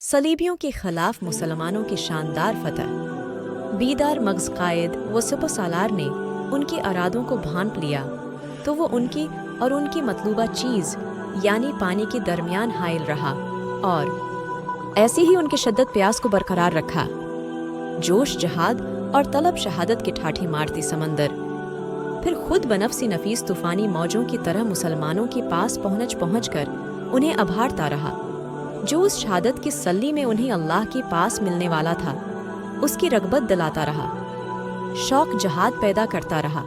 सलीबियों के खिलाफ मुसलमानों की शानदार फतह। बीदार मग़ज़ क़ायद व सिपह सालार ने उनके अरादों को भांप लिया तो वो उनकी और उनकी मतलूबा चीज़ यानी पानी के दरमियान हाइल रहा और ऐसे ही उनके शद्दत प्यास को बरकरार रखा। जोश जहाद और तलब शहादत के ठाठे मारती समंदर फिर खुद बनफसी नफीस तूफ़ानी मौजों की तरह मुसलमानों के पास पहुँच कर उन्हें अभारता रहा। जो उस शहादत की सल्ली में उन्हें अल्लाह के पास मिलने वाला था उसकी रगबत दिलाता रहा, शौक जहाद पैदा करता रहा।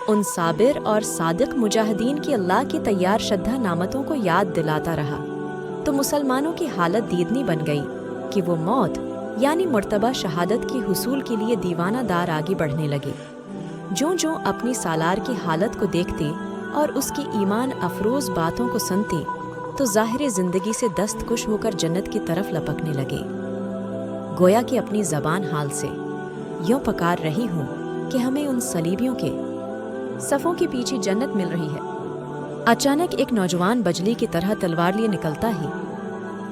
उन साबिर और सादिक मुजाहिदीन की अल्लाह की तैयार श्रद्धा नामतों को याद दिलाता रहा तो मुसलमानों की हालत दीदनी बन गई कि वो मौत यानी मुर्तबा शहादत की हुसूल के लिए दीवाना दार आगे बढ़ने लगे। जो अपनी सालार की हालत को देखते और उसकी ईमान अफरोज़ बातों को सुनते तो ज़ाहिर ज़िंदगी से दस्तकुश होकर जन्नत की तरफ लपकने लगे। गोया कि अपनी ज़बान हाल से यूँ पकार रही हूँ कि हमें उन सलीबियों के सफ़ों के पीछे जन्नत मिल रही है। अचानक एक नौजवान बजली की तरह तलवार लिए निकलता ही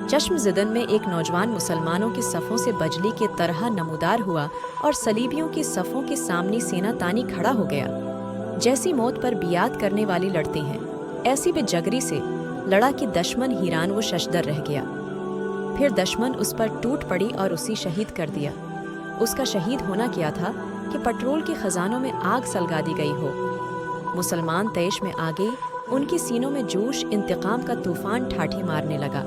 चश्म ज़िदन में एक नौजवान मुसलमानों के सफ़ों से बजली के तरह नमूदार हुआ और सलीबियों के सफ़ों के सामने सेना तानी खड़ा हो गया। जैसी मौत पर बियात करने वाली लड़ते हैं ऐसी बेजगरी से लड़ा कि दश्मन हीरान वो शशदर रह गया। फिर दश्मन उस पर टूट पड़ी और उसी शहीद कर दिया। उसका शहीद होना क्या था कि पेट्रोल के खजानों में आग सलगा दी गई हो। मुसलमान तैश में आ गई, उनके सीनों में जोश इंतकाम का तूफान ठाठे मारने लगा।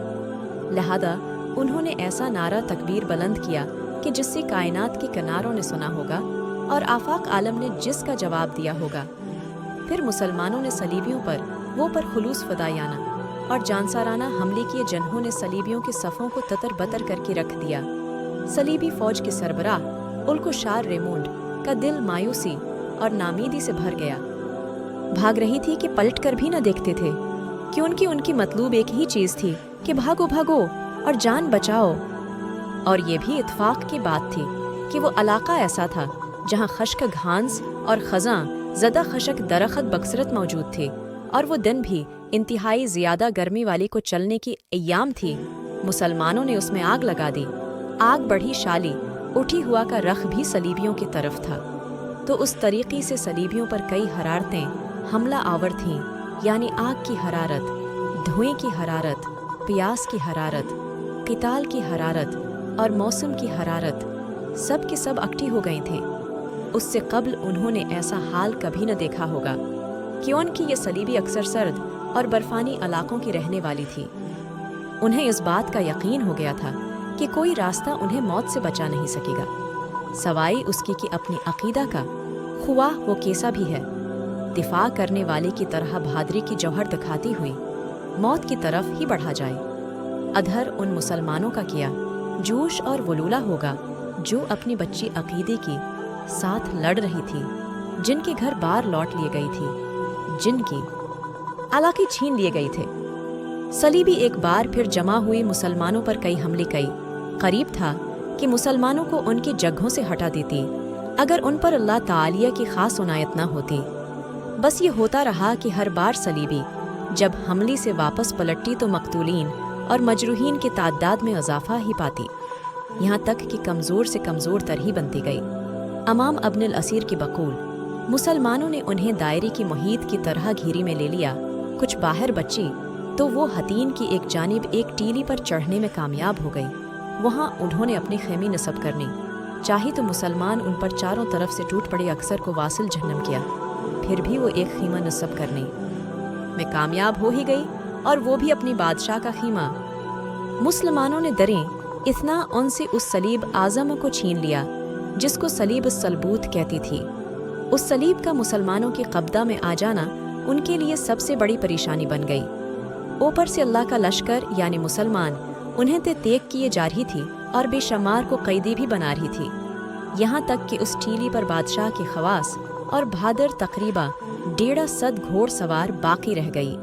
लिहाजा उन्होंने ऐसा नारा तकबीर बुलंद किया कि जिससे कायनात के किनारों ने सुना होगा और आफाक आलम ने जिसका जवाब दिया होगा। फिर मुसलमानों ने सलीबियों पर खुलूस फदायाना और जानसाराना हमले किए। जन्हों ने सलीबियों के सफ़ों को ततर बतर करके रख दिया। सलीबी फौज के सरबराह उल्कुशार रेमोंड का दिल मायूसी और नामीदी से भर गया। भाग रही थी कि पलट कर भी न देखते थे कि उनकी मतलूब एक ही चीज़ थी कि भागो भागो और जान बचाओ। और ये भी इत्फाक की बात थी कि वो इलाका ऐसा था जहाँ खश्क घांस और खज़ां ज़दा खशक दरख्त बक्सरत मौजूद थे और वो दिन भी इंतहाई ज़्यादा गर्मी वाली को चलने की अय्याम थी। मुसलमानों ने उसमें आग लगा दी। आग बढ़ी शाली, उठी हुआ का रख भी सलीबियों की तरफ था। तो उस तरीक़े से सलीबियों पर कई हरारतें हमला आवर थीं, यानी आग की हरारत, धुएं की हरारत, प्यास की हरारत, क़िताल की हरारत और मौसम की हरारत, सब के सब अकठी हो गए थे। उससे कब्ल उन्होंने ऐसा हाल कभी न देखा होगा कि उनकी ये सलीबी अक्सर सर्द और बर्फानी इलाकों की रहने वाली थी। उन्हें इस बात का यकीन हो गया था कि कोई रास्ता उन्हें मौत से बचा नहीं सकेगा सवाई उसकी कि अपनी अकीदा का ख्वाह वो कैसा भी है दिफा करने वाले की तरह बहादुरी की जौहर दिखाती हुई मौत की तरफ ही बढ़ा जाए। अधर उन मुसलमानों का किया जोश और वलूला होगा जो अपनी बच्ची अकीदे की साथ लड़ रही थी, जिनके घर बार लौट लिए गई थी, जिनकी इलाके छीन लिए गए थे। सलीबी एक बार फिर जमा हुए मुसलमानों पर कई हमले कई। करीब था कि मुसलमानों को उनकी जगहों से हटा देती अगर उन पर अल्लाह तालिया की खास इनायत न होती। बस ये होता रहा कि हर बार सलीबी जब हमले से वापस पलटती तो मकतूलीन और मजरूहीन की तादाद में इजाफा ही पाती, यहाँ तक कि कमज़ोर से कमज़ोर तर ही बनती गई। अमाम अब्नुल असीर की बकूल मुसलमानों ने उन्हें दायरे की मुहीत की तरह घेरी में ले लिया। कुछ बाहर बची तो वो हतीन की एक जानिब एक टीली पर चढ़ने में कामयाब हो गई। वहाँ उन्होंने अपने खेमे नस्ब करने चाही तो मुसलमान उन पर चारों तरफ से टूट पड़े अक्सर को वासिल जहन्नम किया। फिर भी वो एक खीमा नस्ब करने में कामयाब हो ही गई और वो भी अपनी बादशाह का खीमा। मुसलमानों ने दरें इतना उनसे उस सलीब आज़म को छीन लिया जिसको सलीब सलबूत कहती थी। उस सलीब का मुसलमानों के कब्दा में आ जाना उनके लिए सबसे बड़ी परेशानी बन गई। ऊपर से अल्लाह का लश्कर यानी मुसलमान उन्हें तेग किए जा रही थी और बेशुमार को कैदी भी बना रही थी। यहाँ तक कि उस टीली पर बादशाह के खवास और बहादुर तकरीबा 150 घोड़ सवार बाकी रह गई।